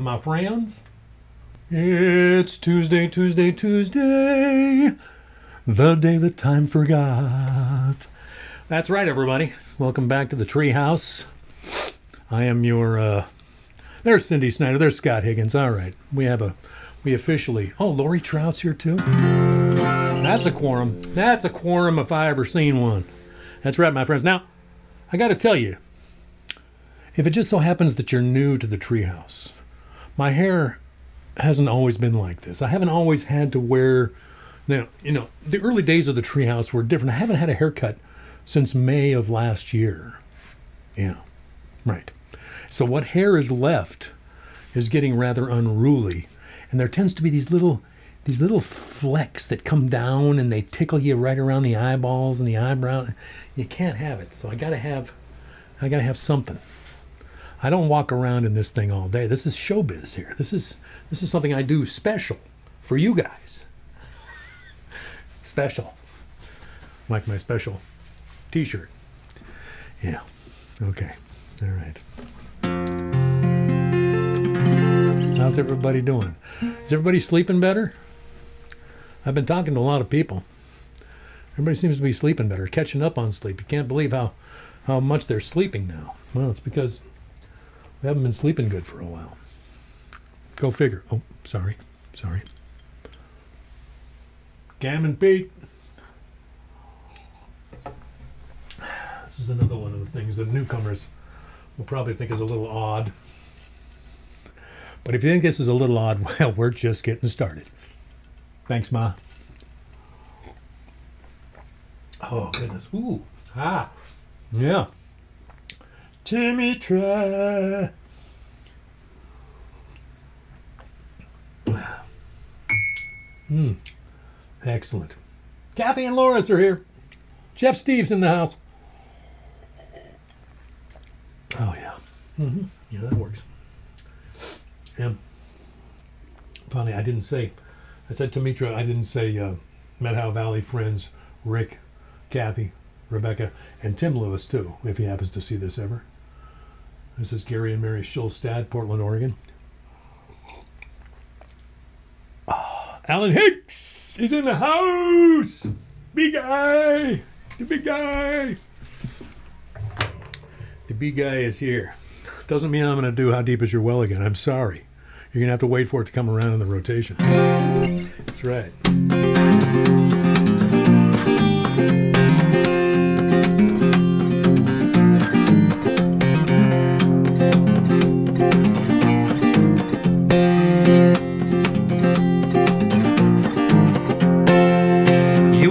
my friends? It's Tuesday, Tuesday, Tuesday, the day that time forgot. That's right, everybody. Welcome back to the Treehouse. I am your, there's Cindy Snyder, there's Scott Higgins. All right, we officially, oh, Lori Trout's here too. That's a quorum. That's a quorum if I ever seen one. That's right, my friends. Now, I got to tell you, if it just so happens that you're new to the Treehouse, my hair hasn't always been like this. I haven't always had to wear, now, you know, the early days of the Treehouse were different. I haven't had a haircut since May of last year. Yeah, right. So what hair is left is getting rather unruly. And there tends to be these little flecks that come down and they tickle you right around the eyeballs and the eyebrow. You can't have it. So I gotta have something. I don't walk around in this thing all day. This is showbiz here. This is something I do special for you guys. Special. Like my special t-shirt. Yeah. Okay. All right. How's everybody doing? Is everybody sleeping better? I've been talking to a lot of people. Everybody seems to be sleeping better, catching up on sleep. You can't believe how much they're sleeping now. Well, it's because we haven't been sleeping good for a while. Go figure. Oh, sorry. Cam and Pete. This is another one of the things that newcomers will probably think is a little odd. But if you think this is a little odd, well, we're just getting started. Thanks, Ma. Oh, goodness. Ooh. Ah. Yeah. Timmy try. Excellent. Kathy and Loris are here. Jeff Steve's in the house. Oh, yeah. Yeah, that works. Yeah. Funny, I said to Mitra, I didn't say Meadow Valley friends, Rick, Kathy, Rebecca, and Tim Lewis, too, if he happens to see this ever. This is Gary and Mary Schulstad, Portland, Oregon. Alan Hicks is in the house. Big guy. The big guy. The big guy is here. Doesn't mean I'm going to do How Deep Is Your Well again. I'm sorry. You're going to have to wait for it to come around in the rotation. That's right.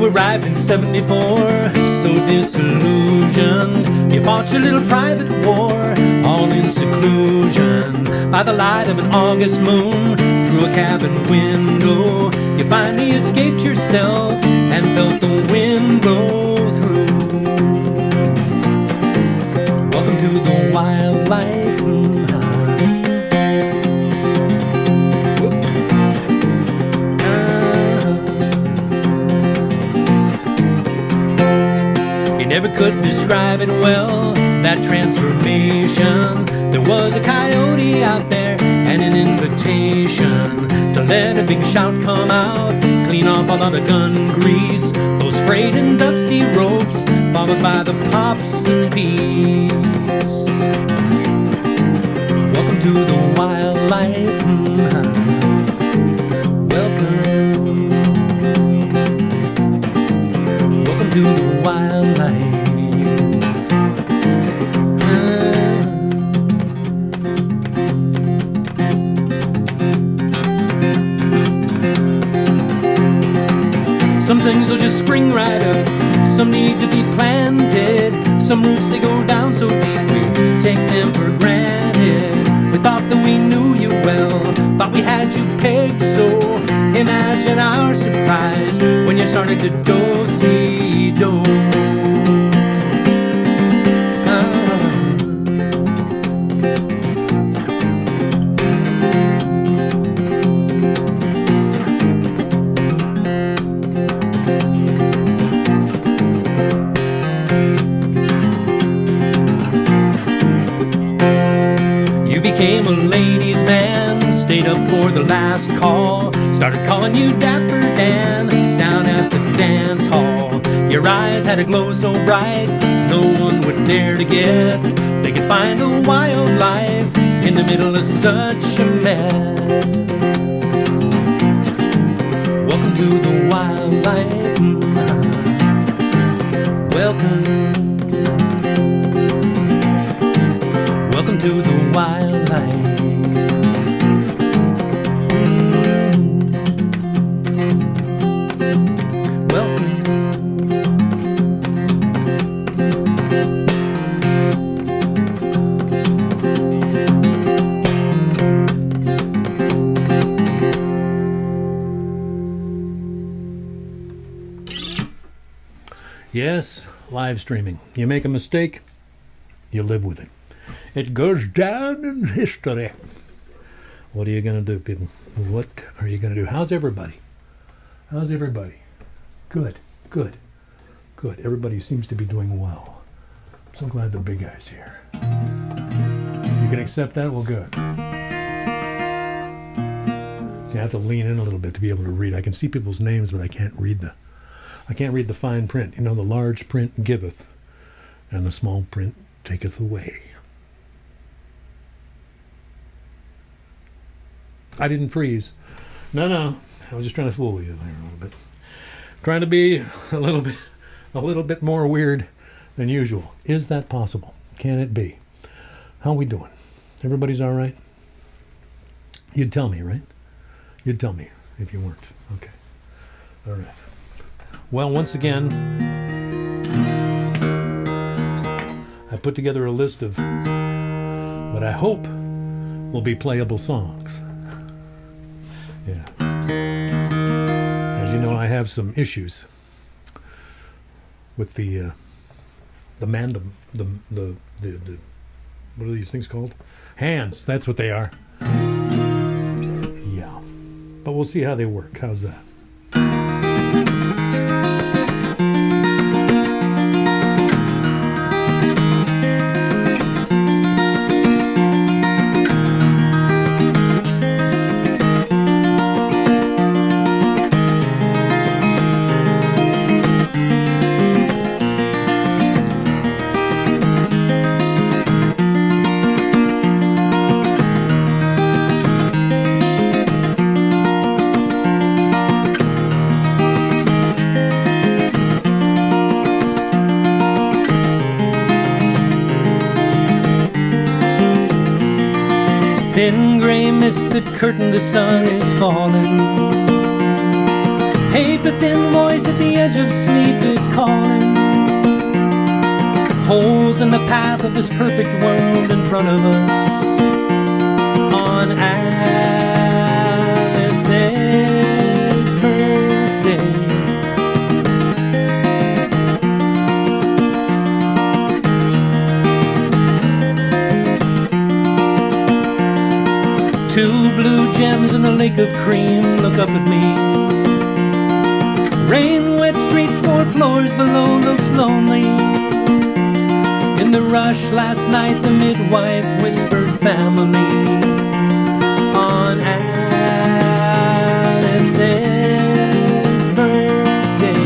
Arrived in 74, so disillusioned. You fought your little private war, all in seclusion. By the light of an August moon, through a cabin window, you finally escaped yourself and felt the wind blow through. Welcome to the wildlife room. Never could describe it well, that transformation. There was a coyote out there and an invitation to let a big shout come out, clean off all of the gun grease, those frayed and dusty ropes, followed by the pops of peace. Welcome to the wildlife. Welcome to the wildlife. Some things will just spring right up, some need to be planted, some roots they go down so deep we take them for granted. We thought that we knew you well, thought we had you pegged, so imagine our surprise when you started to do-si-do. Became a ladies' man, Stayed up for the last call. Started calling you Dapper Dan down at the dance hall. Your eyes had a glow so bright, no one would dare to guess they could find a wildlife in the middle of such a mess. Welcome to the wildlife. Welcome. Welcome to the wildlife. Yes, live streaming. You make a mistake, you live with it. It goes down in history. What are you going to do, people? What are you going to do? How's everybody? How's everybody? Good, good, good. Everybody seems to be doing well. I'm so glad the big guy's here. You can accept that? Well, good. See, I have to lean in a little bit to be able to read. I can see people's names, but I can't read the fine print. You know, the large print giveth, and the small print taketh away. I didn't freeze. No. I was just trying to fool you there a little bit. Trying to be a little bit more weird than usual. Is that possible? Can it be? How we doing? Everybody's all right? You'd tell me, right? You'd tell me if you weren't. Okay. All right. Well, once again, I put together a list of what I hope will be playable songs. Yeah. As you know, I have some issues with the what are these things called? Hands. That's what they are. Yeah. But we'll see how they work. How's that? Thin gray mist that curtained the sun is falling. Paper-thin voice at the edge of sleep is calling. Holes in the path of this perfect world in front of us. On Alyce's birthday. Two blue gems in a lake of cream look up at me. Rain-wet street 4 floors below looks lonely. In the rush last night the midwife whispered family. On Alyce's birthday.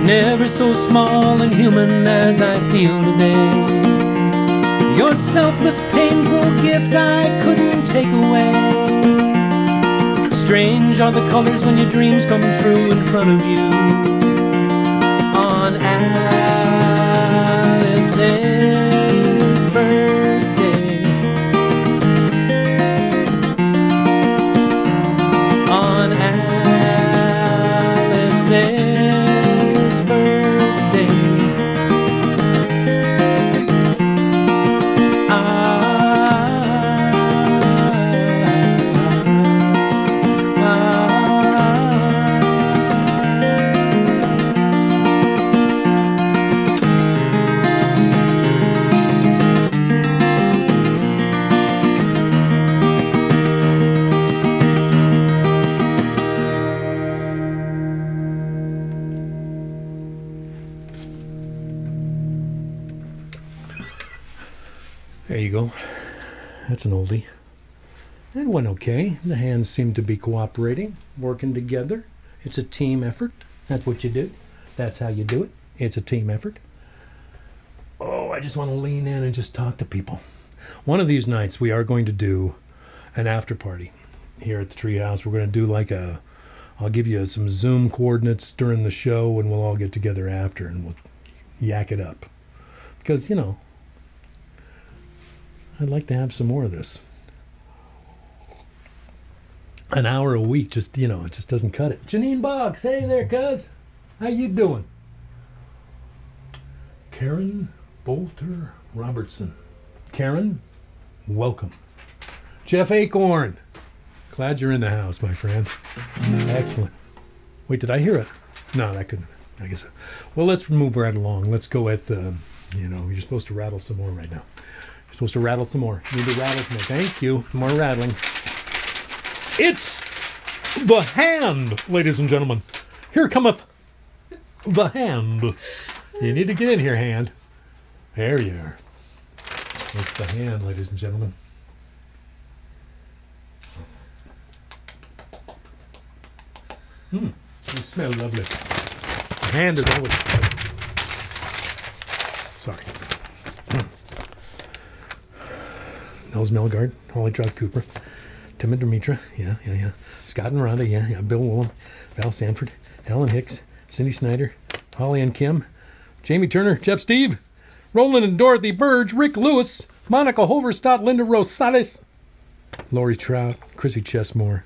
Never so small and human as I feel today. Your selfless, painful gift I couldn't take away. Strange are the colors when your dreams come true in front of you. On Alyce's birthday. On Alyce's There you go. That's an oldie. It went okay. The hands seem to be cooperating, working together. It's a team effort. That's what you do. That's how you do it. It's a team effort. Oh, I just want to lean in and just talk to people. One of these nights we are going to do an after party here at the Treehouse. We're going to do like I'll give you some Zoom coordinates during the show and we'll all get together after and we'll yak it up. Because, you know, I'd like to have some more of this. An hour a week, just, you know, it just doesn't cut it. Janine Boggs, hey there, cuz. How you doing? Karen Bolter Robertson. Karen, welcome. Jeff Acorn, glad you're in the house, my friend. Excellent. Wait, did I hear it? No, that couldn't have been. I guess so. Well, let's move right along. Let's go at the, you know, you're supposed to rattle some more right now. You're supposed to rattle some more. You need to rattle some more. Thank you. More rattling. It's the hand, ladies and gentlemen. Here cometh the hand. You need to get in here, hand. There you are. It's the hand, ladies and gentlemen. You smell lovely. The hand is always... Sorry. Nels Melgard, Holly Trout Cooper, Tim and Demetra, yeah. Scott and Rhonda, yeah. Bill Willem, Val Sanford, Helen Hicks, Cindy Snyder, Holly and Kim, Jamie Turner, Jeff Steve, Roland and Dorothy Burge, Rick Lewis, Monica Hoverstadt, Linda Rosales, Lori Trout, Chrissy Chesmore,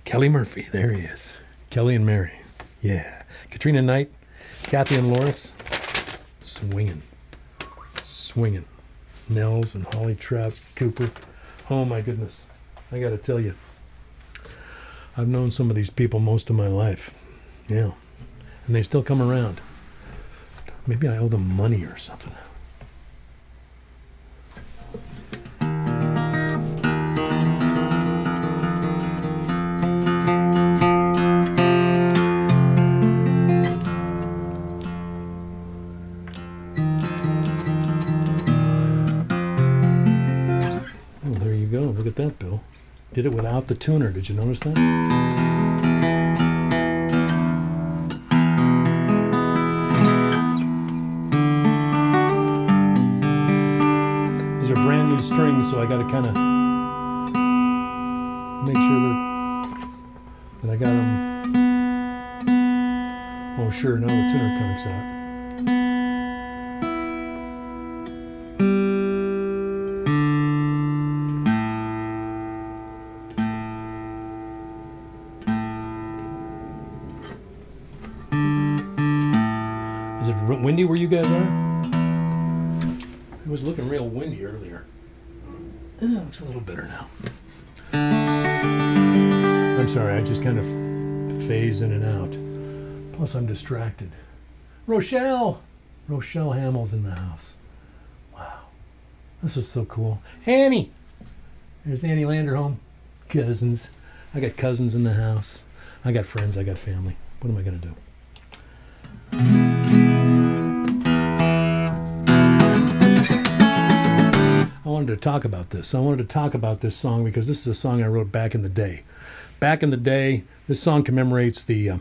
Kelly Murphy, there he is, Kelly and Mary, yeah, Katrina Knight, Kathy and Loris, swinging, Nels and Holly Trout Cooper. Oh my goodness. I got to tell you, I've known some of these people most of my life. Yeah. And they still come around. Maybe I owe them money or something. Oh, there you go. Look at that, Bill. Did it without the tuner. Did you notice that? These are brand new strings, so I got to kind of make sure that I got them. Oh, sure. Now the tuner comes out. Windy where you guys are? It was looking real windy earlier. It looks a little better now. I'm sorry, I just kind of phase in and out. Plus I'm distracted. Rochelle Hamill's in the house. Wow. This is so cool. Annie! There's Annie Landerholm. Cousins. I got cousins in the house. I got friends, I got family. What am I going to do? I wanted to talk about this. I wanted to talk about this song because this is a song I wrote back in the day. Back in the day, this song commemorates the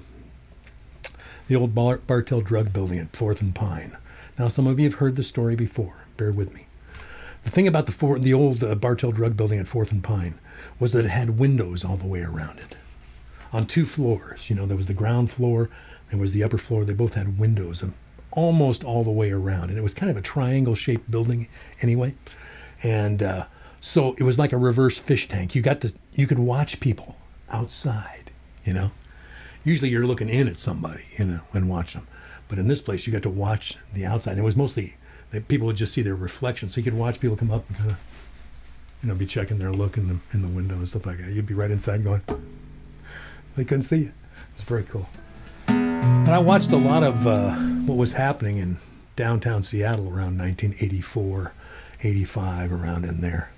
old Bartell Drug Building at 4th and Pine. Now, some of you have heard the story before. Bear with me. The thing about the old Bartell Drug Building at 4th and Pine was that it had windows all the way around it. On 2 floors. You know, there was the ground floor, there was the upper floor. They both had windows almost all the way around. And it was kind of a triangle-shaped building anyway. And so it was like a reverse fish tank. You could watch people outside, you know. Usually you're looking in at somebody, you know, and watch them. But in this place, you got to watch the outside. And it was mostly people would just see their reflection. So you could watch people come up and kind of, you know, be checking their look in the window and stuff like that. You'd be right inside going, they couldn't see you. It's very cool. And I watched a lot of what was happening in downtown Seattle around 1984. 85, around in there,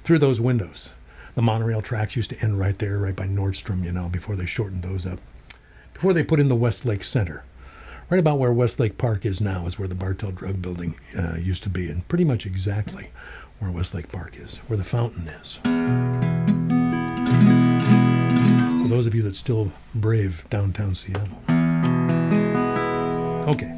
through those windows. The monorail tracks used to end right there, right by Nordstrom, you know, before they shortened those up. Before they put in the Westlake Center. Right about where Westlake Park is now is where the Bartell Drug Building used to be, and pretty much exactly where Westlake Park is, where the fountain is. For those of you that still brave downtown Seattle. Okay.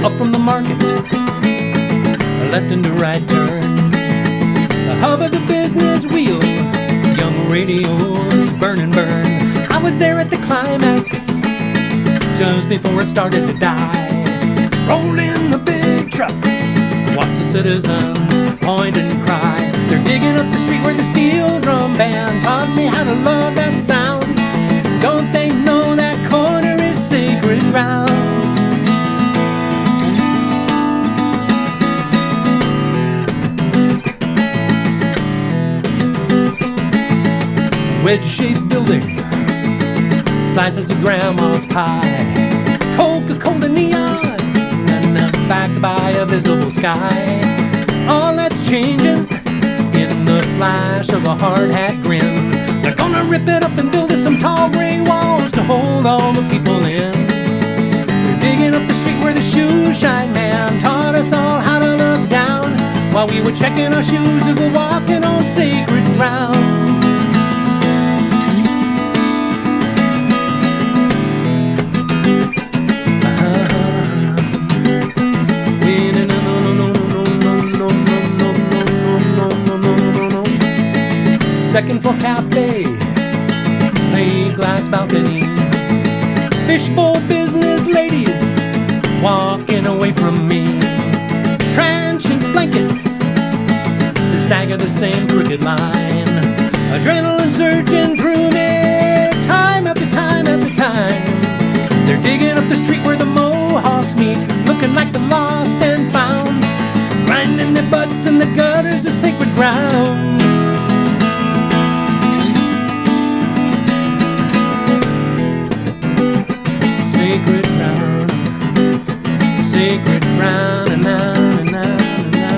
Up from the market, a left and a right turn, the hub of the business wheel, young radios burn and burn. I was there at the climax, just before it started to die. Roll in the big trucks, watch the citizens point and cry. They're digging up the street where the steel drum band taught me how to love that sound. Don't they know that corner is sacred ground? Wedge-shaped building, slices of grandma's pie, Coca-Cola neon, and backed by a visible sky. All that's changing in the flash of a hard hat grin. They're gonna rip it up and build us some tall gray walls to hold all the people in. They're digging up the street where the shoe shine man taught us all how to look down, while we were checking our shoes and were walking on sacred ground. Second floor cafe, plate glass balcony, fishbowl business ladies walking away from me. Transient blankets that stagger the same crooked line, adrenaline surging through me, time after time after time. They're digging up the street where the Mohawks meet, looking like the lost and found, grinding their butts in the gutters of sacred ground. Sacred ground, sacred ground, and now, and now, and now,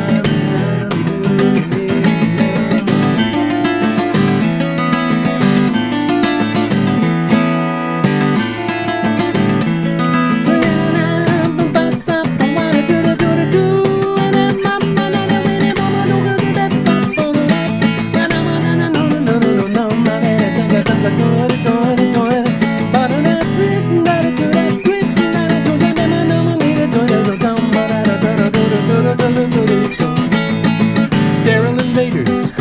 sterile invaders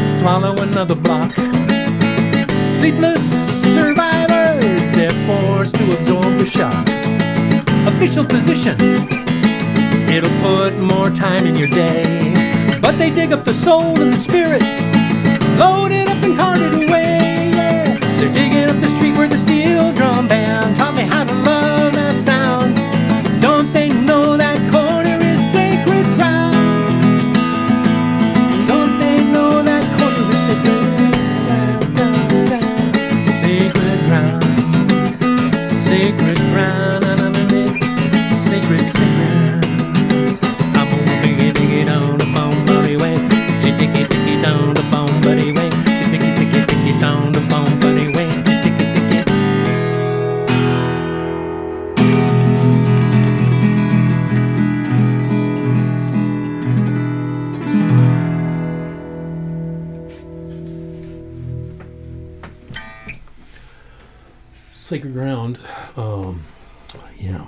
swallow another block. Sleepless survivors, they're forced to absorb the shock. Official position, it'll put more time in your day, but they dig up the soul and the spirit, load it up and cart it away. Yeah, they're digging up the street where the steel drum band taught me how to love that sound. Don't they know that corner is sacred ground? Don't they know that corner is sacred ground? Sacred ground, sacred ground, sacred, sacred. I'm gonna dig it on the bone buddy way, dig it down the bone buddy way, dig it down the bone buddy way, dig it. Sacred ground. Yeah.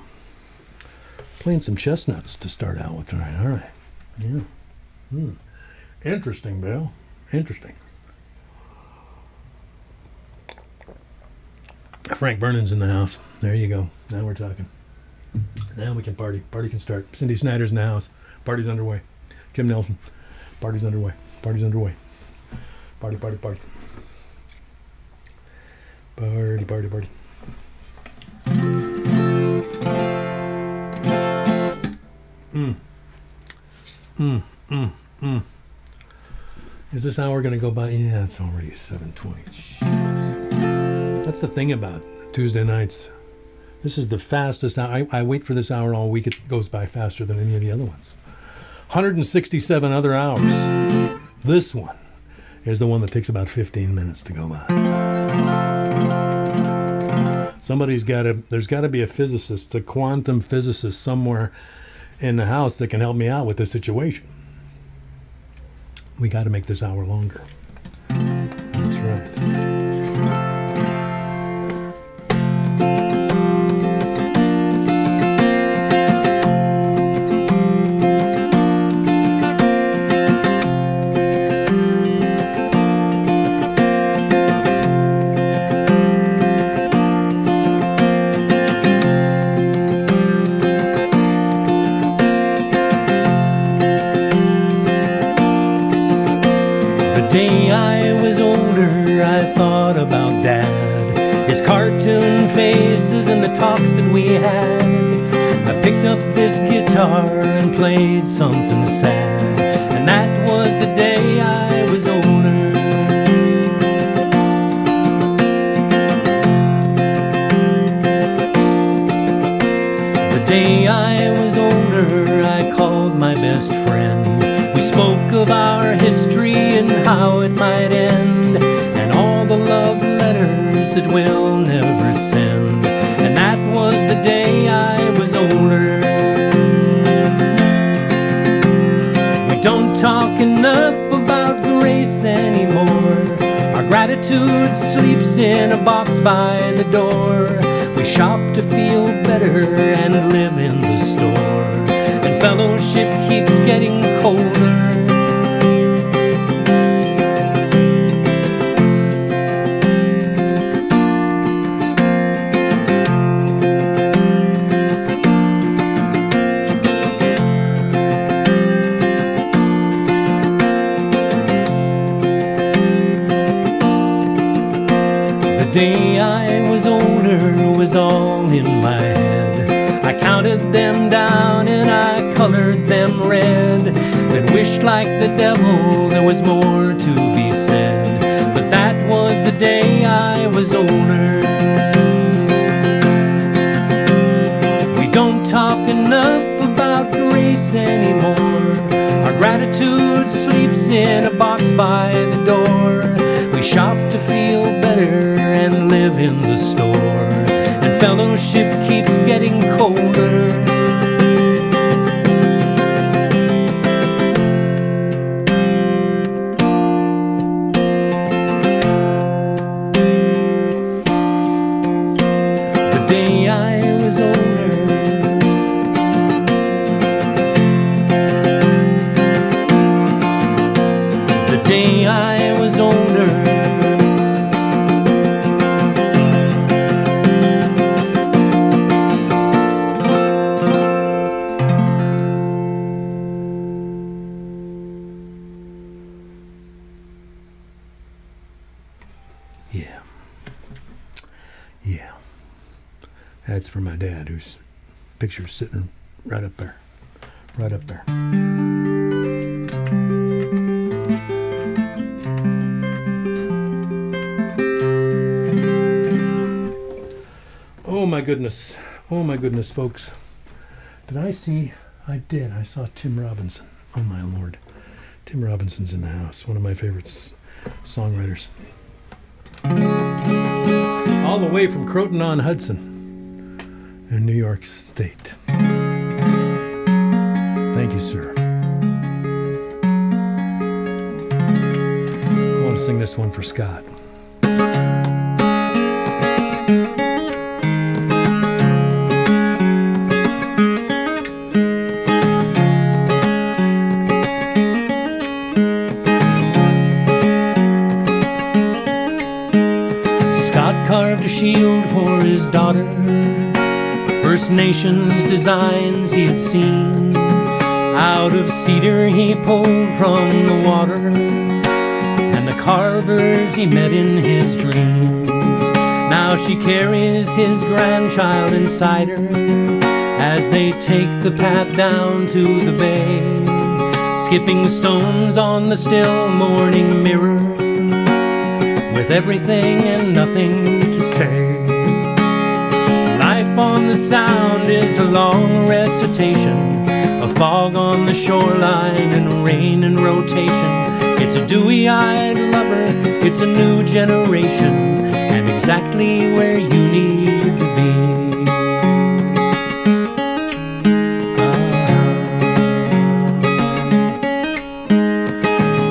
Playing some chestnuts to start out with tonight. All right. Yeah. Interesting, Bill. Interesting. Frank Vernon's in the house. There you go. Now we're talking. Now we can party. Party can start. Cindy Snyder's in the house. Party's underway. Kim Nelson. Party's underway. Party's underway. Party, party, party. Party, party, party. Is this hour going to go by? Yeah, it's already 7:20. Jeez. That's the thing about Tuesday nights. This is the fastest. I wait for this hour all week. It goes by faster than any of the other ones. 167 other hours. This one is the one that takes about 15 minutes to go by. There's got to be a physicist, a quantum physicist somewhere in the house that can help me out with this situation. We got to make this hour longer. That's right. Talks that we had. I picked up this guitar and played something sad, and that was the day I was older. The day I was older, I called my best friend. We spoke of our history and how it might end, and all the love letters that we'll never send. And that was the day I was older. We don't talk enough about grace anymore. Our gratitude sleeps in a box by the door. We shop to feel better and live in the store. And fellowship keeps getting colder. The day I was older was all in my head. I counted them down and I colored them red. Then wished like the devil there was more to be said. But that was the day I was older. We don't talk enough about grace anymore. Our gratitude sleeps in a box by the door. We shop to feel better and live in the store, and fellowship keeps getting colder. The day I was older, the day I was older. Yeah. That's for my dad, whose picture's sitting right up there. Right up there. Oh my goodness. Oh my goodness, folks. Did I see? I did. I saw Tim Robinson. Oh my Lord. Tim Robinson's in the house. One of my favorite songwriters. All the way from Croton-on-Hudson in New York State. Thank you, sir. I want to sing this one for Scott. Carved a shield for his daughter, First Nations designs he had seen. Out of cedar he pulled from the water, and the carvers he met in his dreams. Now she carries his grandchild inside her as they take the path down to the bay, skipping stones on the still morning mirror, with everything and nothing to say. Life Life on the Sound is a long recitation, a fog on the shoreline and rain in rotation. It's a dewy-eyed lover, it's a new generation, and exactly where you need to be.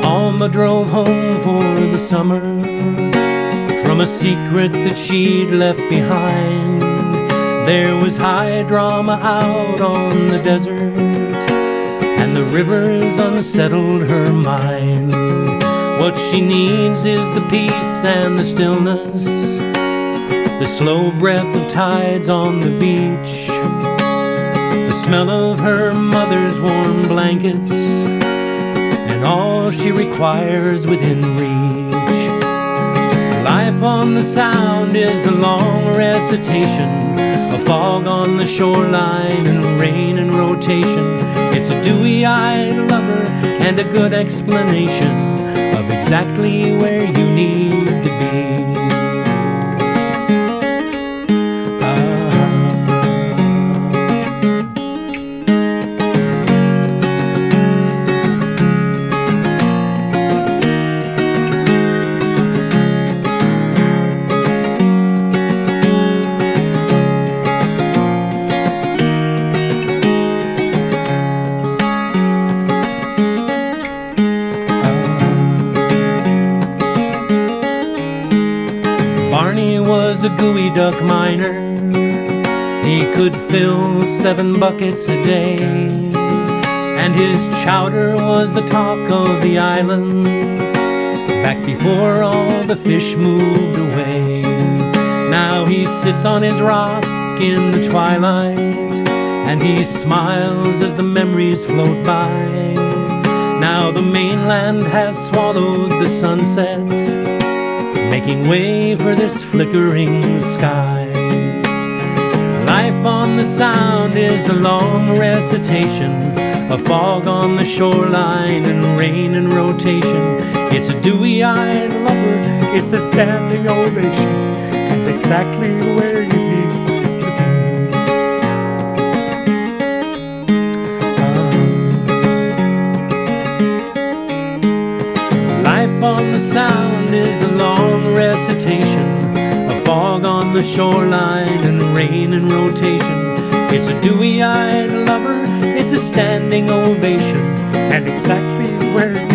Alma drove home for the summer from a secret that she'd left behind. There was high drama out on the desert, and the rivers unsettled her mind. What she needs is the peace and the stillness, the slow breath of tides on the beach, the smell of her mother's warm blankets, and all she requires within reach. Life on the Sound is a long recitation, a fog on the shoreline and rain in rotation. It's a dewy-eyed lover and a good explanation of exactly where you need to be. A gooey duck miner, he could fill 7 buckets a day, and his chowder was the talk of the island back before all the fish moved away. Now he sits on his rock in the twilight, and he smiles as the memories float by. Now the mainland has swallowed the sunset, making way for this flickering sky. Life on the Sound is a long recitation, a fog on the shoreline and rain in rotation. It's a dewy-eyed lover, it's a standing ovation, and exactly where you need to be. Life on the Sound is a long recitation, a fog on the shoreline and rain in rotation. It's a dewy-eyed lover, it's a standing ovation, and exactly where you need.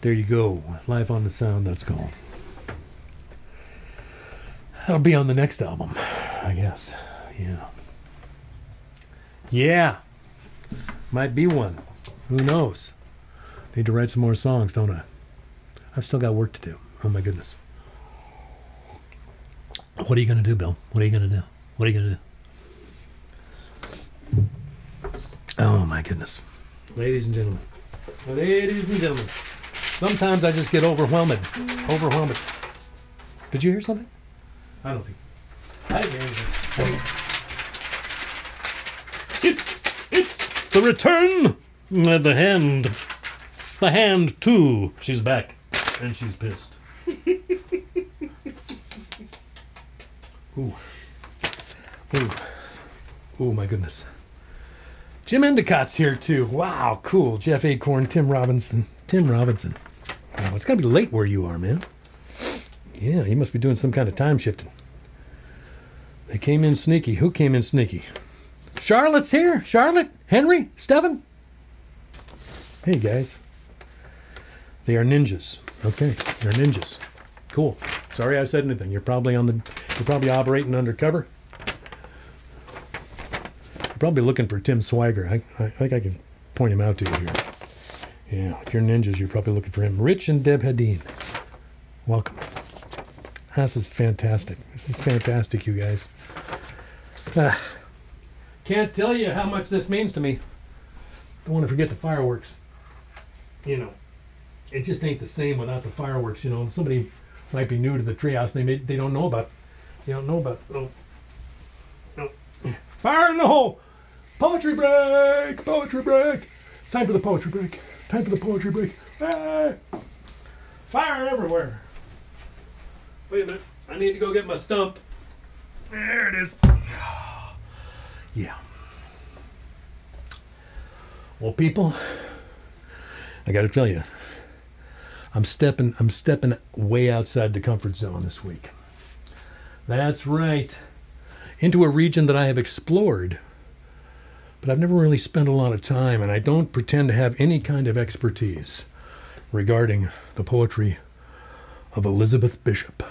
There you go. Life on the Sound, that's called. That'll be on the next album, I guess. Yeah. Yeah. Might be one. Who knows? Need to write some more songs, don't I? I've still got work to do. Oh my goodness. What are you going to do, Bill? What are you going to do? What are you going to do? Oh my goodness. Ladies and gentlemen. Ladies and gentlemen. Sometimes I just get overwhelmed. Overwhelmed. Did you hear something? I don't think. I didn't hear anything. It's the return of the hand. The hand too. She's back. And she's pissed. Ooh. Ooh. Ooh, my goodness. Jim Endicott's here too. Wow, cool. Jeff Acorn, Tim Robinson. Wow, it's got to be late where you are, man. Yeah, he must be doing some kind of time shifting. They came in sneaky. Who came in sneaky? Charlotte's here. Charlotte, Henry, Stephen. Hey, guys. They are ninjas. Okay, they're ninjas. Cool. Sorry I said anything. You're probably operating undercover. You're probably looking for Tim Swiger. I think I can point him out to you here. Yeah, if you're ninjas, you're probably looking for him. Rich and Deb Hadeen. Welcome. This is fantastic. This is fantastic, you guys. Can't tell you how much this means to me. Don't want to forget the fireworks. You know. it just ain't the same without the fireworks. You know, somebody might be new to the treehouse. They don't know about. Oh, no. Fire in the hole. Poetry break. Poetry break. It's time for the poetry break. Time for the poetry break. Ah. Fire everywhere. Wait a minute. I need to go get my stump. There it is. Yeah. Well, people, I got to tell you, I'm stepping way outside the comfort zone this week. That's right. Into a region that I have explored, but I've never really spent a lot of time, and I don't pretend to have any kind of expertise regarding the poetry of Elizabeth Bishop.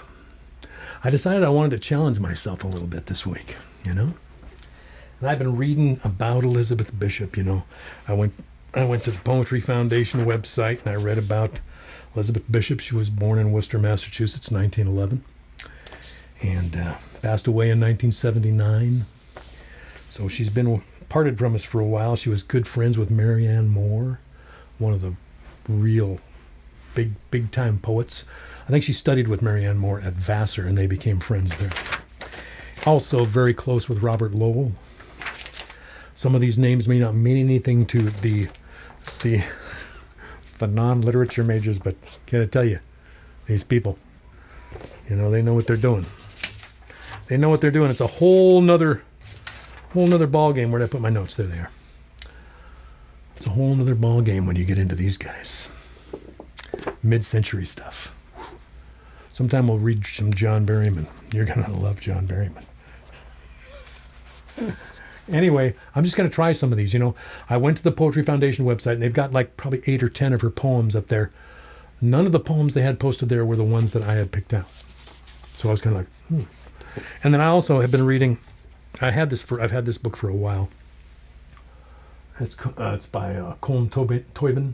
I decided I wanted to challenge myself a little bit this week, you know? And I've been reading about Elizabeth Bishop, you know. I went to the Poetry Foundation website and I read about Elizabeth Bishop. She was born in Worcester, Massachusetts, 1911, and passed away in 1979. So she's been parted from us for a while. She was good friends with Marianne Moore, one of the real big-time poets. I think she studied with Marianne Moore at Vassar, and they became friends there. Also very close with Robert Lowell. Some of these names may not mean anything to the non-literature majors, but can I tell you, these people, you know, they know what they're doing. They know what they're doing. It's a whole nother ball game. Where did I put my notes? There they are. It's a whole nother ball game when you get into these guys. Mid-century stuff. Sometime we'll read some John Berryman. You're going to love John Berryman. Anyway, I'm just going to try some of these. You know, I went to the Poetry Foundation website, and they've got like probably 8 or 10 of her poems up there. None of the poems they had posted there were the ones that I had picked out. So I was kind of like, And then I also have been reading. I've had this book for a while. It's by Colm Toibin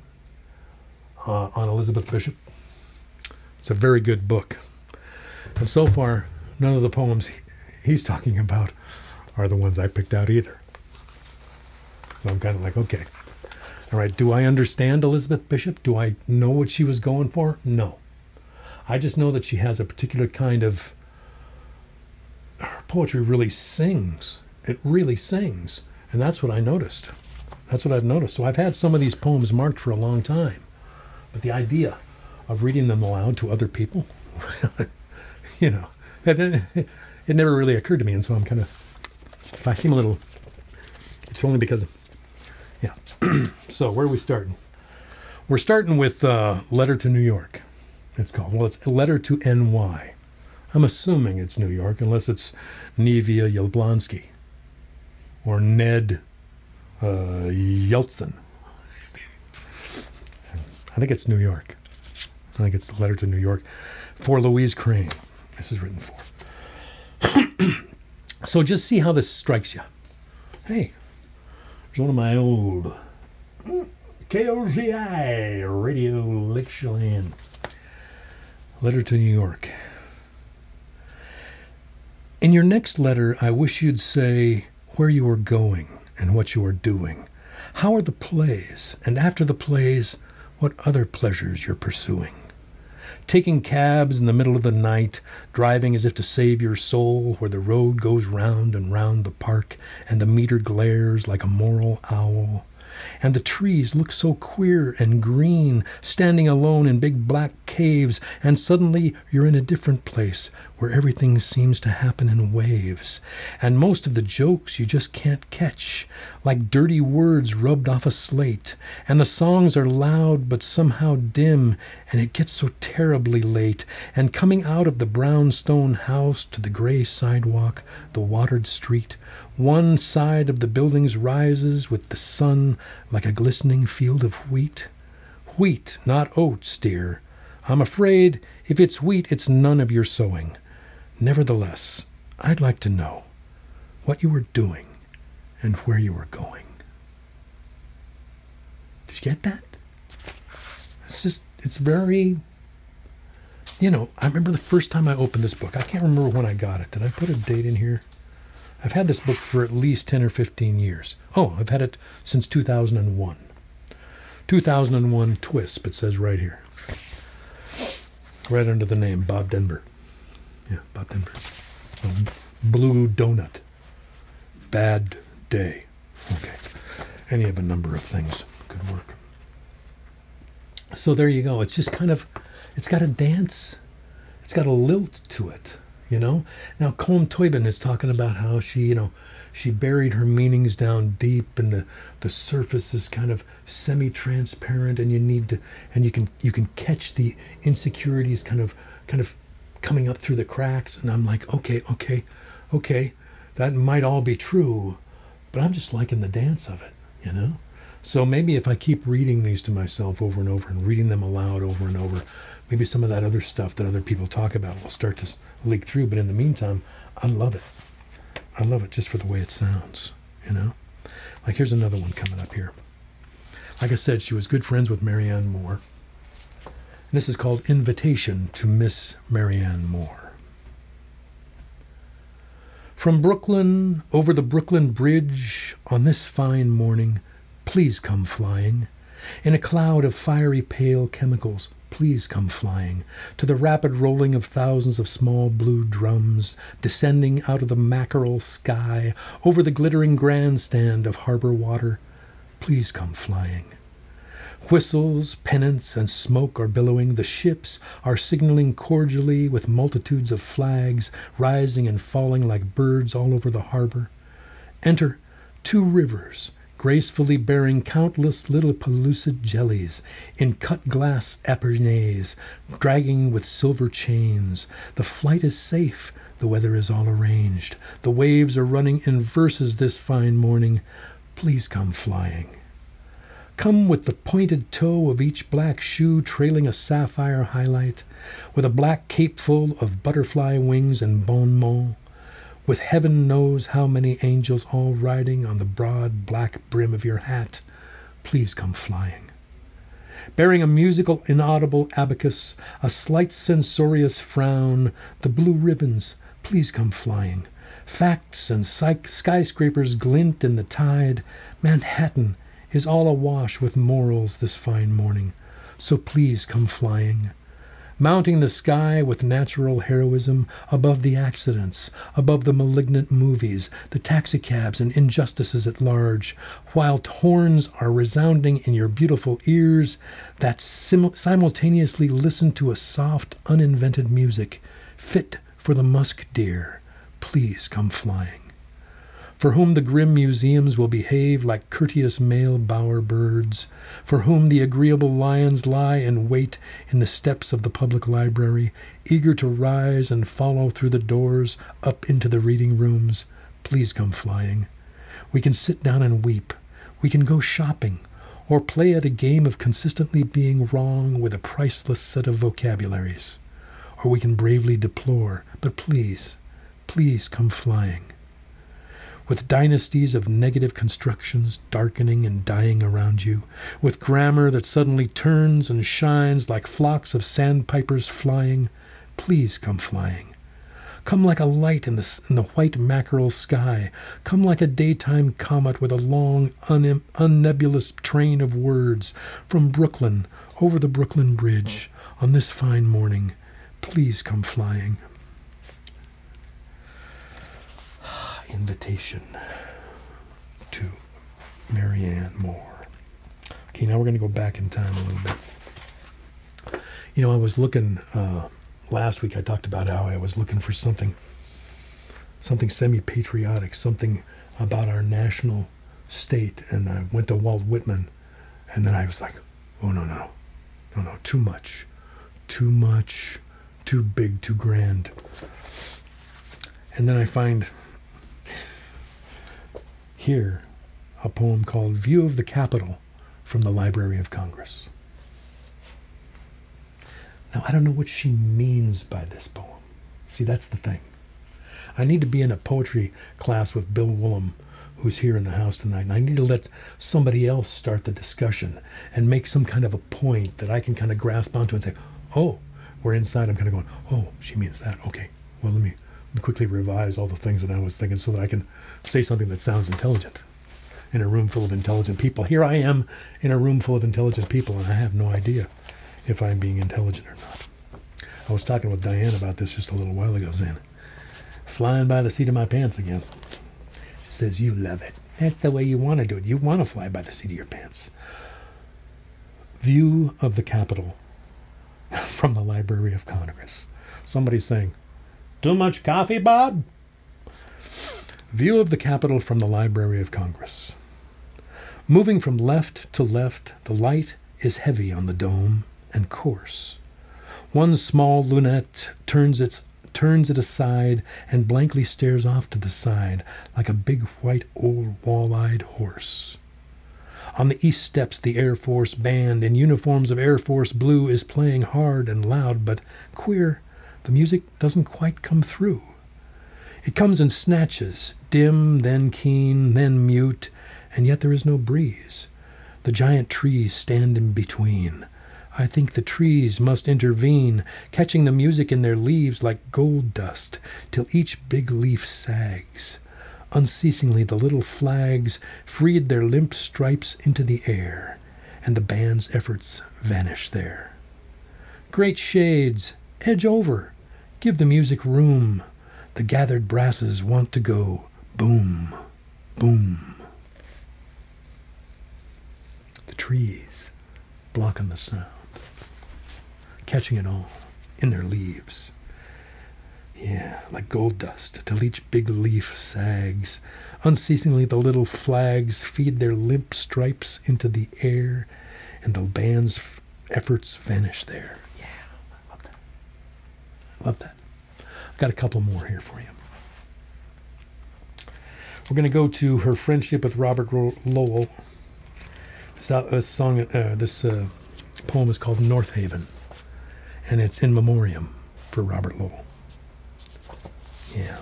on Elizabeth Bishop. It's a very good book. And so far, none of the poems he's talking about are the ones I picked out either. So I'm kind of like, okay. All right, do I understand Elizabeth Bishop? Do I know what she was going for? No. I just know that she has a particular kind of... Her poetry really sings. It really sings. And that's what I noticed. That's what I've noticed. So I've had some of these poems marked for a long time. But the idea of reading them aloud to other people, you know, it never really occurred to me. And so I'm kind of... If I seem a little, it's only because, yeah. So where are we starting? We're starting with Letter to New York. It's called. Well, it's a Letter to NY. I'm assuming it's New York, unless it's Nevia Yablonsky or Ned Yeltsin. I think it's New York. I think it's the Letter to New York for Louise Crane. This is written for. So just see how this strikes you. Hey, there's one of my old KOZI Radio Lake Chelan. Letter to New York. In your next letter, I wish you'd say where you are going and what you are doing. How are the plays? And after the plays, what other pleasures you're pursuing. Taking cabs in the middle of the night, driving as if to save your soul, where the road goes round and round the park, and the meter glares like a moral owl. And the trees look so queer and green, standing alone in big black caves, and suddenly you're in a different place, where everything seems to happen in waves. And most of the jokes you just can't catch, like dirty words rubbed off a slate. And the songs are loud but somehow dim, and it gets so terribly late. And coming out of the brown stone house to the gray sidewalk, the watered street, one side of the buildings rises with the sun like a glistening field of wheat. Wheat, not oats, dear. I'm afraid if it's wheat, it's none of your sowing. Nevertheless, I'd like to know what you were doing and where you were going. Did you get that? It's very, you know, I remember the first time I opened this book. I can't remember when I got it. Did I put a date in here? I've had this book for at least 10 or 15 years. Oh, I've had it since 2001. 2001 TWISP, it says right here. Right under the name, Bob Denver. Yeah, Bob Denver. Blue Donut. Bad Day. Okay. Any of a number of things could work. So there you go. It's just kind of, it's got a dance. It's got a lilt to it, you know? Now, Colm Toibin is talking about how she, you know, she buried her meanings down deep, and the surface is kind of semi-transparent, and you need to, and you can catch the insecurities kind of coming up through the cracks. And I'm like, okay, that might all be true, but I'm just liking the dance of it, you know? So maybe if I keep reading these to myself over and over and reading them aloud over and over, maybe some of that other stuff that other people talk about will start to leak through. But in the meantime, I love it. I love it just for the way it sounds, you know? Like, here's another one coming up here. Like I said, she was good friends with Marianne Moore. And this is called Invitation to Miss Marianne Moore. From Brooklyn, over the Brooklyn Bridge, on this fine morning, please come flying. In a cloud of fiery pale chemicals, please come flying to the rapid rolling of thousands of small blue drums descending out of the mackerel sky over the glittering grandstand of harbor water. Please come flying. Whistles, pennants, and smoke are billowing. The ships are signaling cordially with multitudes of flags rising and falling like birds all over the harbor. Enter 2 rivers, gracefully bearing countless little pellucid jellies in cut-glass epergnes, dragging with silver chains. The flight is safe. The weather is all arranged. The waves are running in verses this fine morning. Please come flying. Come with the pointed toe of each black shoe trailing a sapphire highlight, with a black cape full of butterfly wings and bon mot, with heaven knows how many angels all riding on the broad black brim of your hat. Please come flying. Bearing a musical inaudible abacus, a slight censorious frown, the blue ribbons, please come flying. Facts and skyscrapers glint in the tide. Manhattan is all awash with morals this fine morning, so please come flying. Mounting the sky with natural heroism, above the accidents, above the malignant movies, the taxicabs and injustices at large, while horns are resounding in your beautiful ears that simultaneously listen to a soft, uninvented music, fit for the musk deer. Please come flying. For whom the grim museums will behave like courteous male bower birds, for whom the agreeable lions lie in wait in the steps of the public library, eager to rise and follow through the doors up into the reading rooms, please come flying. We can sit down and weep. We can go shopping, or play at a game of consistently being wrong with a priceless set of vocabularies. Or we can bravely deplore, but please, please come flying. With dynasties of negative constructions darkening and dying around you, with grammar that suddenly turns and shines like flocks of sandpipers flying, please come flying. Come like a light in the white mackerel sky. Come like a daytime comet with a long, unnebulous train of words from Brooklyn over the Brooklyn Bridge on this fine morning. Please come flying. Invitation to Marianne Moore. Okay, now we're going to go back in time a little bit. You know, I was looking, last week I talked about how I was looking for something semi-patriotic, something about our national state, and I went to Walt Whitman, and then I was like, oh, no, too much, too big, too grand. And then I find here a poem called View of the Capitol from the Library of Congress. Now, I don't know what she means by this poem. See, that's the thing. I need to be in a poetry class with Bill Woolham, who's here in the house tonight, and I need to let somebody else start the discussion and make some kind of a point that I can kind of grasp onto and say, oh, we're inside. I'm kind of going, oh, she means that. Okay, well, let me quickly revise all the things that I was thinking so that I can say something that sounds intelligent in a room full of intelligent people. Here I am in a room full of intelligent people, and I have no idea if I'm being intelligent or not. I was talking with Diane about this just a little while ago, saying, flying by the seat of my pants again. She says, you love it. That's the way you want to do it. You want to fly by the seat of your pants. View of the Capitol from the Library of Congress. Somebody's saying, too much coffee, Bob? View of the Capitol from the Library of Congress. Moving from left to left, the light is heavy on the dome and coarse. One small lunette turns it aside and blankly stares off to the side like a big white old wall-eyed horse. On the east steps, the Air Force band in uniforms of Air Force blue is playing hard and loud, but queer, the music doesn't quite come through. It comes in snatches, dim, then keen, then mute, and yet there is no breeze. The giant trees stand in between. I think the trees must intervene, catching the music in their leaves like gold dust, till each big leaf sags. Unceasingly the little flags freed their limp stripes into the air, and the band's efforts vanish there. Great shades, edge over, give the music room. The gathered brasses want to go boom, boom. The trees blocking the sound, catching it all in their leaves. Yeah, like gold dust, till each big leaf sags. Unceasingly the little flags feed their limp stripes into the air, and the band's efforts vanish there. Yeah, I love that. I love that. I've got a couple more here for you. We're going to go to her friendship with Robert Lowell. This poem is called North Haven, and it's in memoriam for Robert Lowell. Yeah,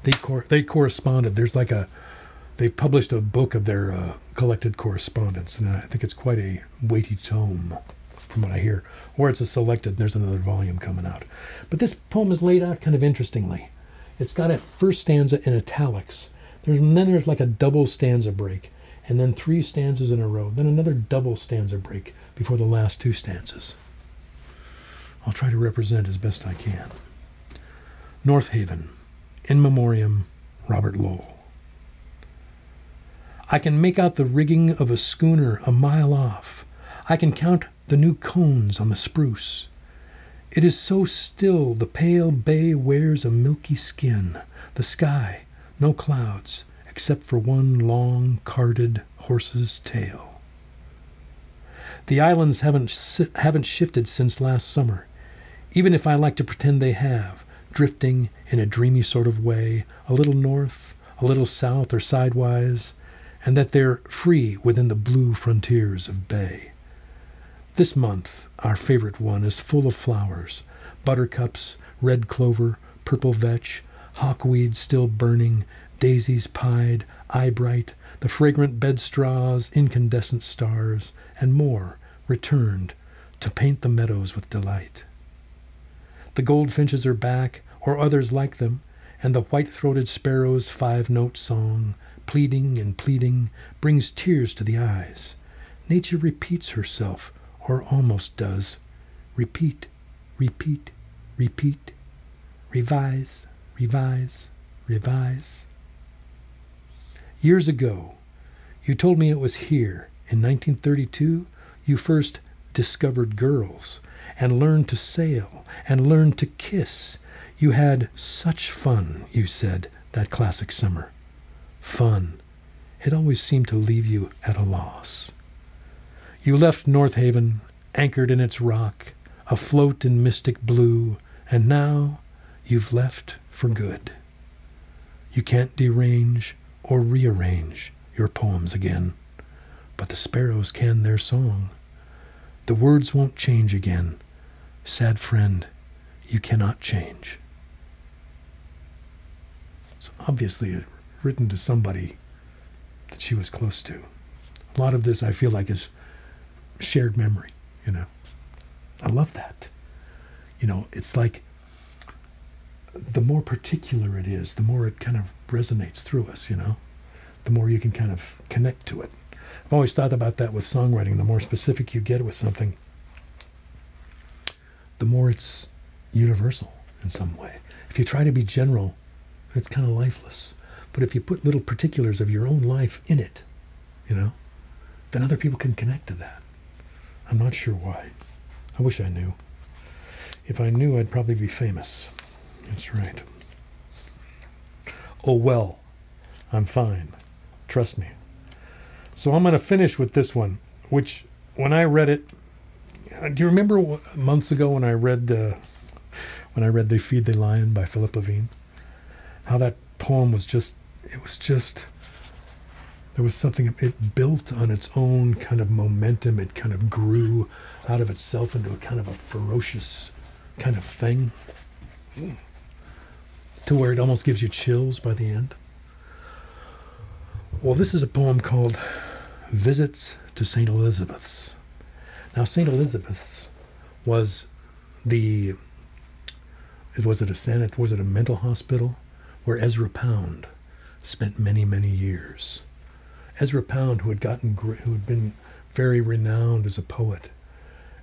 they corresponded. They've published a book of their collected correspondence, and I think it's quite a weighty tome, from what I hear. Or it's a selected. There's another volume coming out. But this poem is laid out kind of interestingly. It's got a first stanza in italics. Then there's like a double stanza break, and then 3 stanzas in a row. Then another double stanza break before the last 2 stanzas. I'll try to represent as best I can. North Haven, in memoriam, Robert Lowell. I can make out the rigging of a schooner a mile off. I can count the new cones on the spruce. It is so still the pale bay wears a milky skin. The sky, no clouds, except for one long, carded horse's tail. The islands haven't shifted since last summer, even if I like to pretend they have, drifting in a dreamy sort of way, a little north, a little south or sidewise, and that they're free within the blue frontiers of bay. This month, our favorite one, is full of flowers, buttercups, red clover, purple vetch, hawkweed still burning, daisies pied, eyebright, the fragrant bedstraws, incandescent stars, and more returned to paint the meadows with delight. The goldfinches are back, or others like them, and the white-throated sparrow's 5-note song, pleading and pleading, brings tears to the eyes. Nature repeats herself, or almost does. Repeat, repeat, repeat. Revise, revise, revise. Years ago, you told me it was here, in 1932, you first discovered girls, and learned to sail, and learned to kiss. You had such fun, you said, that classic summer. Fun. It always seemed to leave you at a loss. You left North Haven, anchored in its rock, afloat in mystic blue, and now you've left for good. You can't derange or rearrange your poems again, but the sparrows can their song. The words won't change again. Sad friend, you cannot change. So obviously written to somebody that she was close to. A lot of this I feel like is shared memory, you know. I love that. You know, it's like the more particular it is, the more it kind of resonates through us, you know. The more you can kind of connect to it. I've always thought about that with songwriting. The more specific you get with something, the more it's universal in some way. If you try to be general, it's kind of lifeless. But if you put little particulars of your own life in it, then other people can connect to that. I'm not sure why. I wish I knew. If I knew, I'd probably be famous. That's right. Oh, well, I'm fine. Trust me. So I'm going to finish with this one, which when I read it, do you remember months ago when I read They Feed the Lion by Philip Levine? How that poem was just, there was something, it built on its own kind of momentum. It kind of grew out of itself into a kind of a ferocious kind of thing, to where it almost gives you chills by the end. Well, this is a poem called Visits to St. Elizabeth's. Now, St. Elizabeth's was a mental hospital where Ezra Pound spent many, many years. Ezra Pound, who had been very renowned as a poet,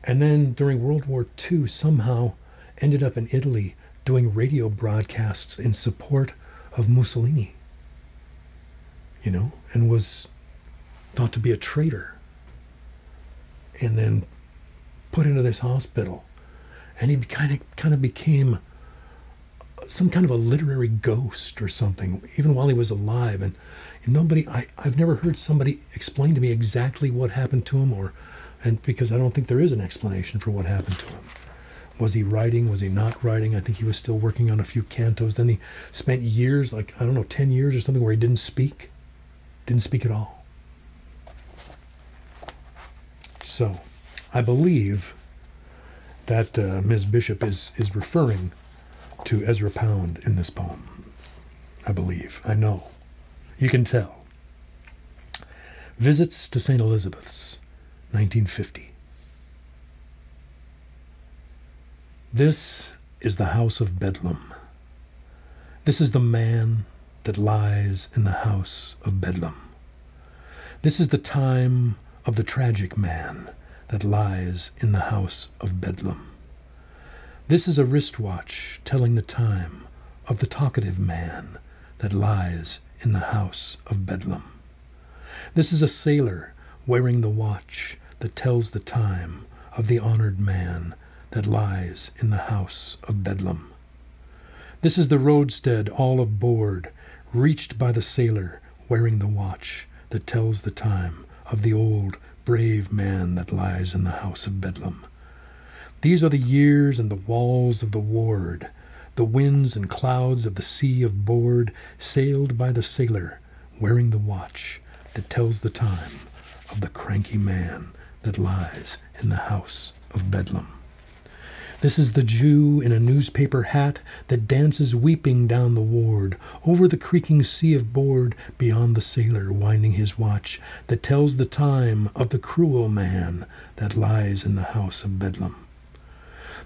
and then during World War II somehow ended up in Italy doing radio broadcasts in support of Mussolini, and was thought to be a traitor, and then put into this hospital, and he kind of became some kind of a literary ghost or something, even while he was alive. And I've never heard somebody explain to me exactly what happened to him, and because I don't think there is an explanation for what happened to him. Was he writing? Was he not writing? I think he was still working on a few cantos. Then he spent years, 10 years or something, where he didn't speak at all. So I believe that Ms. Bishop is referring to Ezra Pound in this poem. I believe. I know. You can tell. Visits to St. Elizabeth's, 1950. This is the house of Bedlam. This is the man that lies in the house of Bedlam. This is the time of the tragic man that lies in the house of Bedlam. This is a wristwatch telling the time of the talkative man that lies in the house of Bedlam. This is a sailor wearing the watch that tells the time of the honored man that lies in the house of Bedlam. This is the roadstead all aboard, reached by the sailor wearing the watch that tells the time of the old brave man that lies in the house of Bedlam. These are the years and the walls of the ward, the winds and clouds of the sea of board, sailed by the sailor wearing the watch that tells the time of the cranky man that lies in the house of Bedlam. This is the Jew in a newspaper hat that dances weeping down the ward, over the creaking sea of board, beyond the sailor winding his watch, that tells the time of the cruel man that lies in the house of Bedlam.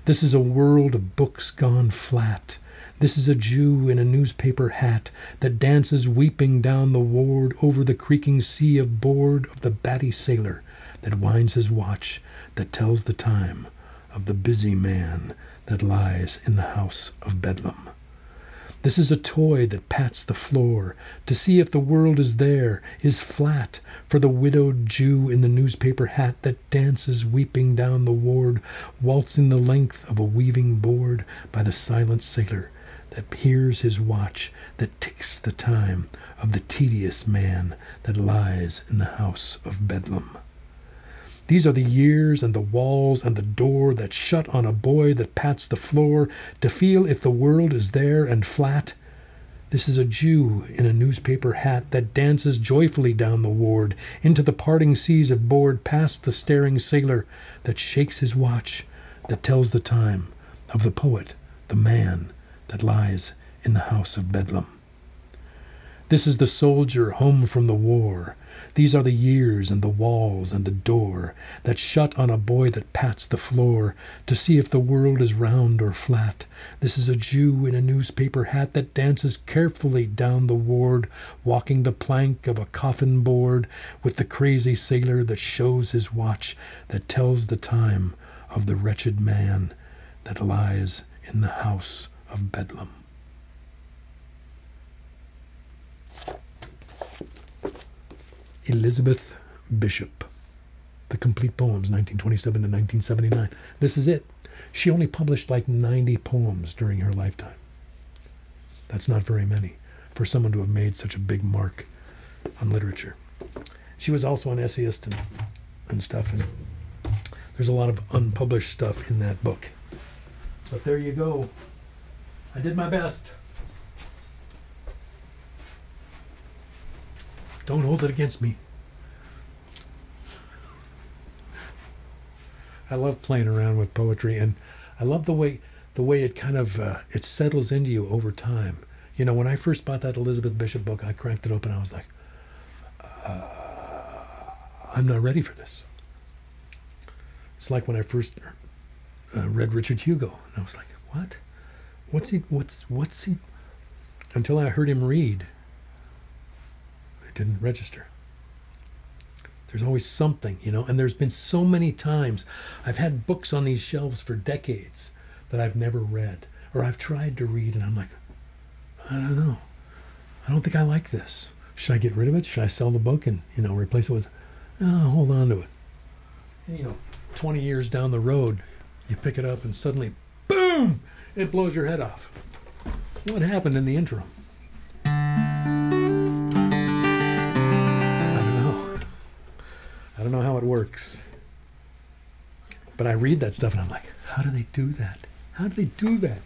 This is a world of books gone flat. This is a Jew in a newspaper hat that dances weeping down the ward, over the creaking sea of board, of the batty sailor that winds his watch, that tells the time of the busy man that lies in the house of Bedlam. This is a toy that pats the floor to see if the world is there, is flat, for the widowed Jew in the newspaper hat that dances weeping down the ward, waltzing the length of a weaving board by the silent sailor that hears his watch that ticks the time of the tedious man that lies in the house of Bedlam. These are the years and the walls and the door that shut on a boy that pats the floor to feel if the world is there and flat. This is a Jew in a newspaper hat that dances joyfully down the ward, into the parting seas of board, past the staring sailor that shakes his watch, that tells the time of the poet, the man that lies in the house of Bedlam. This is the soldier home from the war. These are the years and the walls and the door that shut on a boy that pats the floor to see if the world is round or flat. This is a Jew in a newspaper hat that dances carefully down the ward, walking the plank of a coffin board with the crazy sailor that shows his watch, that tells the time of the wretched man that lies in the house of Bedlam. Elizabeth Bishop. The Complete Poems, 1927 to 1979. This is it. She only published like 90 poems during her lifetime. That's not very many for someone to have made such a big mark on literature. She was also an essayist and stuff, and there's a lot of unpublished stuff in that book. But there you go. I did my best. Don't hold it against me. I love playing around with poetry, and I love the way it kind of it settles into you over time. You know, when I first bought that Elizabeth Bishop book, I cracked it open. I was like, I'm not ready for this. It's like when I first read Richard Hugo, and I was like, what? What's he? Until I heard him read, it didn't register. There's always something, you know, and there's been so many times I've had books on these shelves for decades that I've never read, or I've tried to read, and I'm like, I don't know. I don't think I like this. Should I get rid of it? Should I sell the book and, you know, replace it with, hold on to it. And, you know, 20 years down the road, you pick it up and suddenly, boom, it blows your head off. What happened in the interim? I don't know how it works. But I read that stuff and I'm like, how do they do that? How do they do that?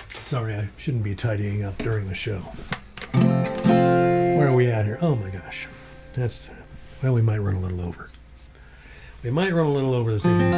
Sorry, I shouldn't be tidying up during the show. Where are we at here? Oh my gosh. Well, we might run a little over. We might run a little over this evening.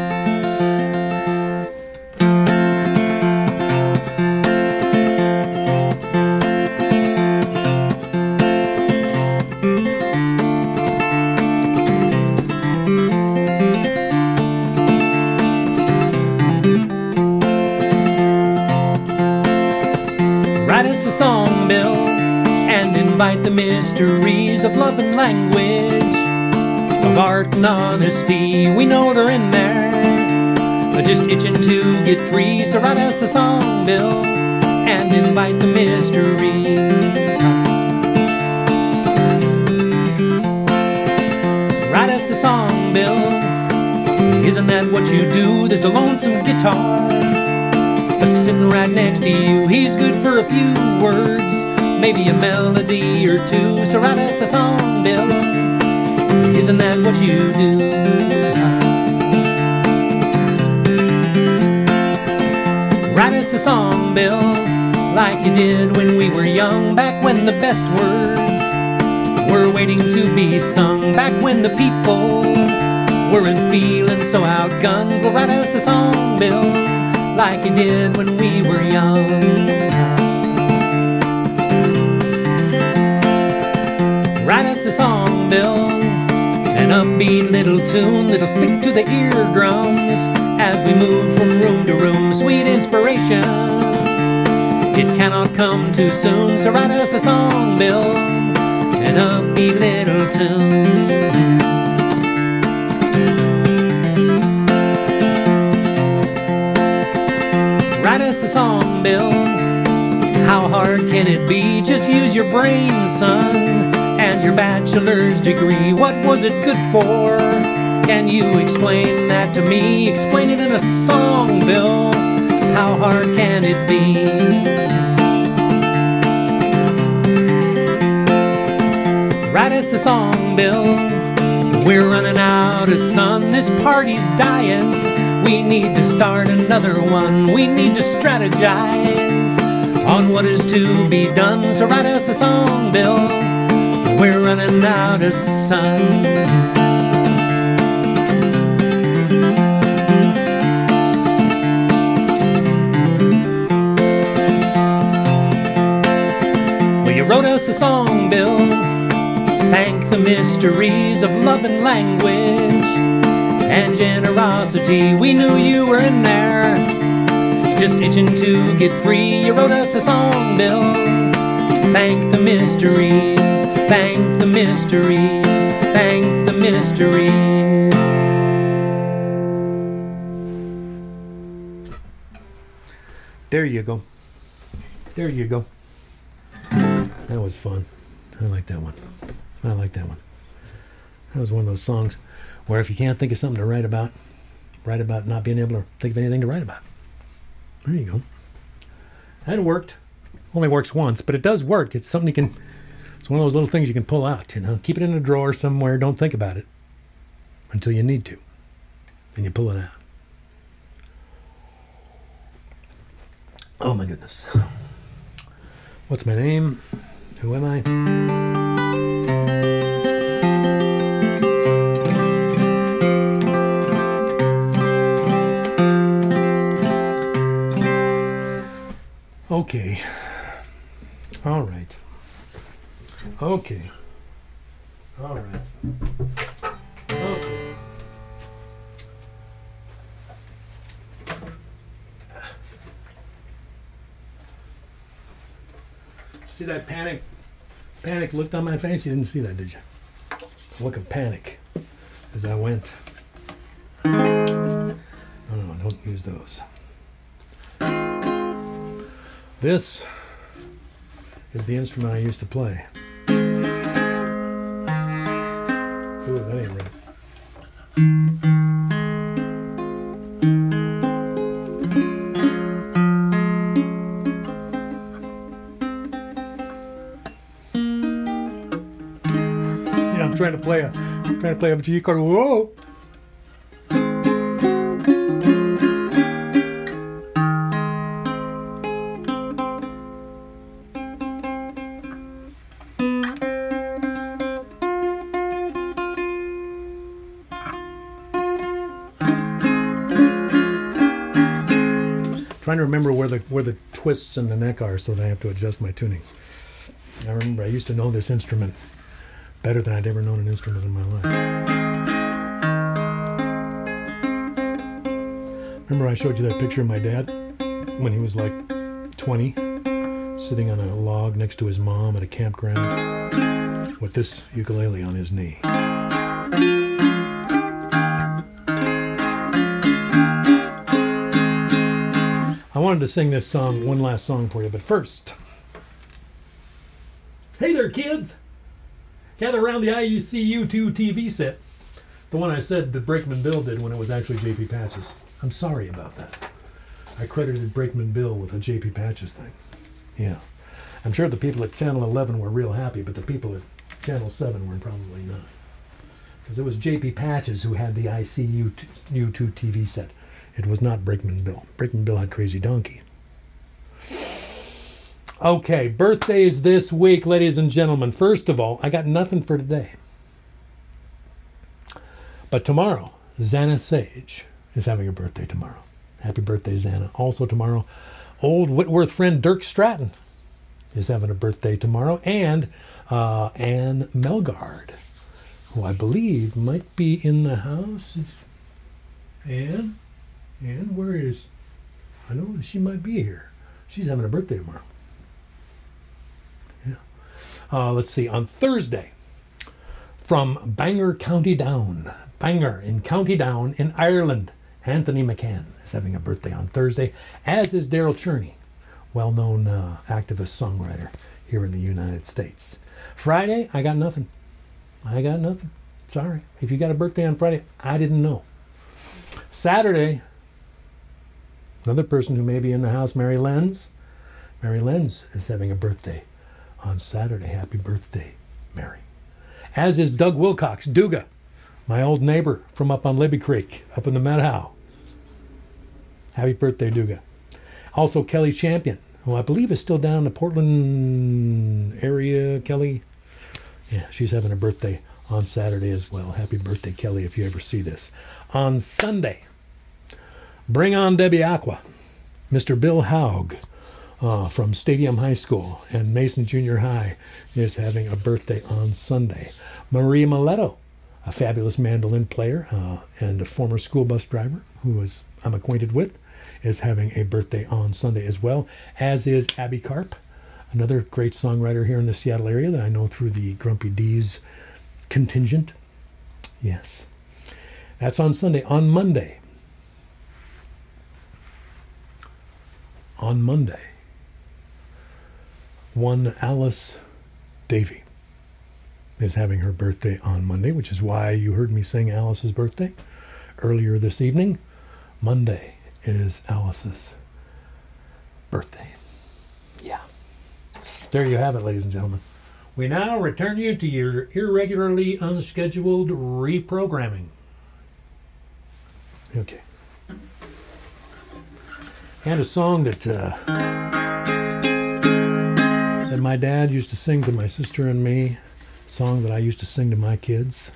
A song, Bill, and invite the mysteries of love and language, of art and honesty. We know they're in there, but just itching to get free. So write us a song, Bill, and invite the mysteries. Write us a song, Bill. Isn't that what you do? There's a lonesome guitar sitting right next to you. He's good for a few words, maybe a melody or two. So write us a song, Bill. Isn't that what you do? Write us a song, Bill, like you did when we were young, back when the best words were waiting to be sung, back when the people weren't feeling so outgunned. Well, write us a song, Bill, like you did when we were young. Write us a song, Bill, an upbeat little tune that'll speak to the eardrums as we move from room to room. Sweet inspiration, it cannot come too soon. So write us a song, Bill, an upbeat little tune. Write us a song, Bill. How hard can it be? Just use your brain, son, and your bachelor's degree. What was it good for? Can you explain that to me? Explain it in a song, Bill. How hard can it be? Write us a song, Bill. We're running out of sun. This party's dying. We need to start another one. We need to strategize on what is to be done. So write us a song, Bill. We're running out of sun. Well, you wrote us a song, Bill. Thank the mysteries of love and language and generosity. We knew you were in there, just itching to get free. You wrote us a song, Bill. Thank the mysteries, thank the mysteries, thank the mysteries. There you go. There you go. That was fun. I like that one. I like that one. That was one of those songs where if you can't think of something to write about not being able to think of anything to write about. There you go. That worked. Only works once, but it does work. It's something you can, it's one of those little things you can pull out, you know. Keep it in a drawer somewhere. Don't think about it until you need to. Then you pull it out. Oh my goodness. What's my name? Who am I? Okay. All right. Okay. All right. Okay. See that panic look on my face? You didn't see that, did you? Look of panic as I went. Oh no, don't use those. This is the instrument I used to play. Ooh, that ain't right. See, I'm trying to play a G chord. Whoa! Trying to remember where the twists in the neck are so that I have to adjust my tuning. I remember I used to know this instrument better than I'd ever known an instrument in my life. Remember I showed you that picture of my dad when he was like 20, sitting on a log next to his mom at a campground with this ukulele on his knee. I wanted to sing this song, one last song for you, but first. Hey there, kids! Gather around the IUCU2 TV set. The one I said that Brakeman Bill did when it was actually J.P. Patches. I'm sorry about that. I credited Brakeman Bill with a J.P. Patches thing. Yeah. I'm sure the people at Channel 11 were real happy, but the people at Channel 7 were probably not. Because it was J.P. Patches who had the ICU2 TV set. It was not Brakeman Bill. Brakeman Bill had Crazy Donkey. Okay, birthdays this week, ladies and gentlemen. First of all, I got nothing for today. But tomorrow, Xana Sage is having a birthday tomorrow. Happy birthday, Xana. Also tomorrow, old Whitworth friend Dirk Stratton is having a birthday tomorrow. And Anne Melgard, who I believe might be in the house. Anne? And where is... I know she might be here. She's having a birthday tomorrow. Yeah. Let's see. On Thursday, from Bangor, County Down. Bangor in County Down in Ireland. Anthony McCann is having a birthday on Thursday, as is Daryl Cherney, well-known activist songwriter here in the United States. Friday, I got nothing. I got nothing. Sorry. If you got a birthday on Friday, I didn't know. Saturday... Another person who may be in the house, Mary Lenz. Mary Lenz is having a birthday on Saturday. Happy birthday, Mary. As is Doug Wilcox, Duga, my old neighbor from up on Libby Creek, up in the Meadow. Happy birthday, Duga. Also, Kelly Champion, who I believe is still down in the Portland area. Kelly, yeah, she's having a birthday on Saturday as well. Happy birthday, Kelly, if you ever see this. On Sunday, bring on Debbie Aqua. Mr. Bill Haug from Stadium High School and Mason Junior High is having a birthday on Sunday. Maria Miletto, a fabulous mandolin player and a former school bus driver who I'm acquainted with, is having a birthday on Sunday as well, as is Abby Karp, another great songwriter here in the Seattle area that I know through the Grumpy D's contingent. Yes. That's on Sunday. On on Monday. One Alyce Davie is having her birthday on Monday, which is why you heard me sing Alice's birthday earlier this evening. Monday is Alice's birthday. Yeah. There you have it, ladies and gentlemen. We now return you to your irregularly unscheduled reprogramming. Okay. And a song that that my dad used to sing to my sister and me, a song that I used to sing to my kids,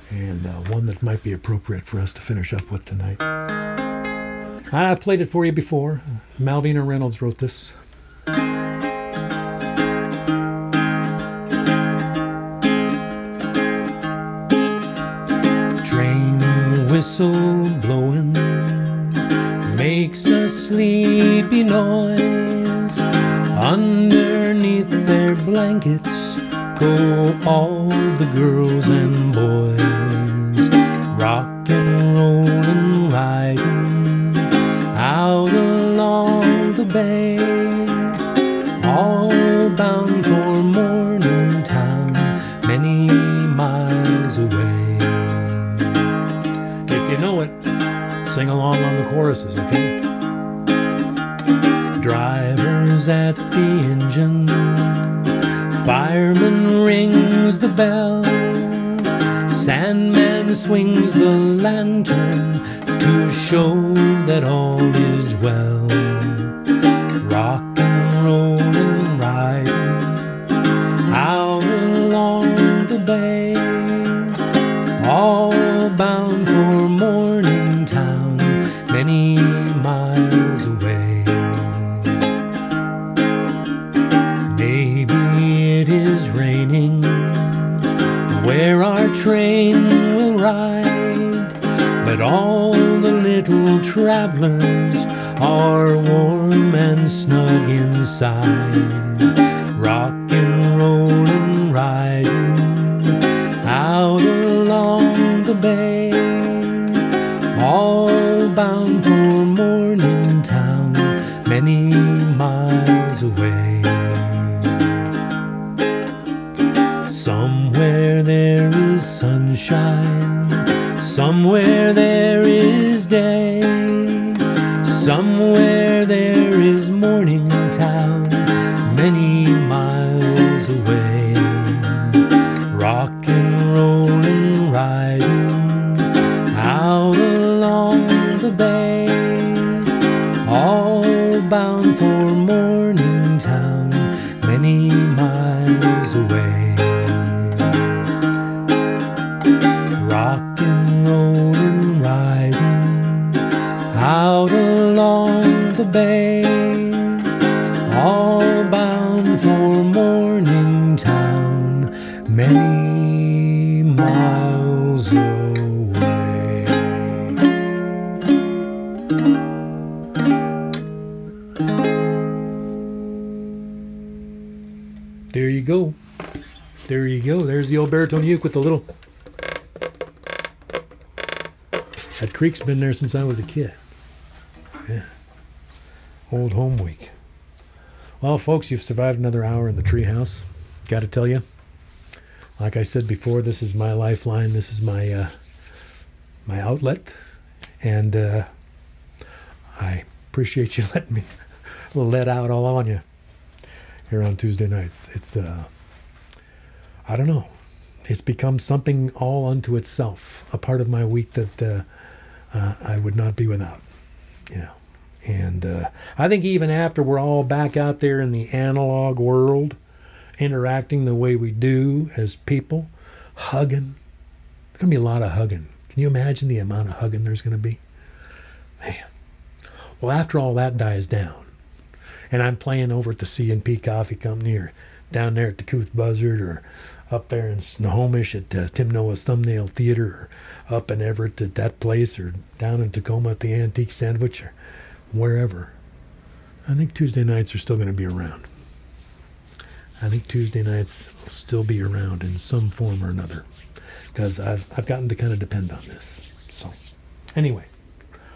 and one that might be appropriate for us to finish up with tonight. I played it for you before. Malvina Reynolds wrote this. Train whistle blowing makes a sleepy noise. Underneath their blankets go all the girls and boys, rockin', rollin', riding out along the bay, all bound for Morningtown, many miles away. If you know it, sing along on the choruses, okay? Drivers at the engine, fireman rings the bell, Sandman swings the lantern to show that all is well. Rockin', rollin', riding out along the bay, all bound for Morningtown, many miles away. Maybe it is raining where our train will ride, but all the little travelers are warm and snug inside. Rockin', rollin', riding out along the bay, all bound for Morningtown, many miles away. Somewhere there is sunshine, somewhere there is day, somewhere there is Morningtown, many miles away. Rockin', rollin', riding out along the bay, all bound for Morningtown, many miles away. Rockin', rollin', riding out along the bay, all bound for Morningtown, many miles away. There you go. There you go. There's the old baritone uke with the little... That creek's been there since I was a kid. Yeah. Old home week. Well, folks, you've survived another hour in the treehouse. Got to tell you, like I said before, this is my lifeline. This is my my outlet, and I appreciate you letting me let out all on you here on Tuesday nights. It's I don't know. It's become something all unto itself, a part of my week that I would not be without, you know. And I think even after we're all back out there in the analog world, interacting the way we do as people, hugging, there's going to be a lot of hugging. Can you imagine the amount of hugging there's going to be? Man. Well, after all that dies down, and I'm playing over at the C&P Coffee Company, or down there at the Couth Buzzard, or up there in Snohomish at Tim Noah's Thumbnail Theater, or up in Everett at that place, or down in Tacoma at the Antique Sandwich, or wherever. I think Tuesday nights are still going to be around. I think Tuesday nights will still be around in some form or another, because I've gotten to kind of depend on this. So, anyway,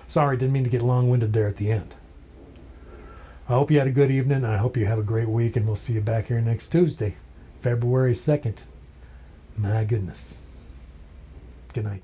sorry, didn't mean to get long-winded there at the end. hope you had a good evening. I hope you have a great week, and we'll see you back here next Tuesday, February 2nd. My goodness. Good night.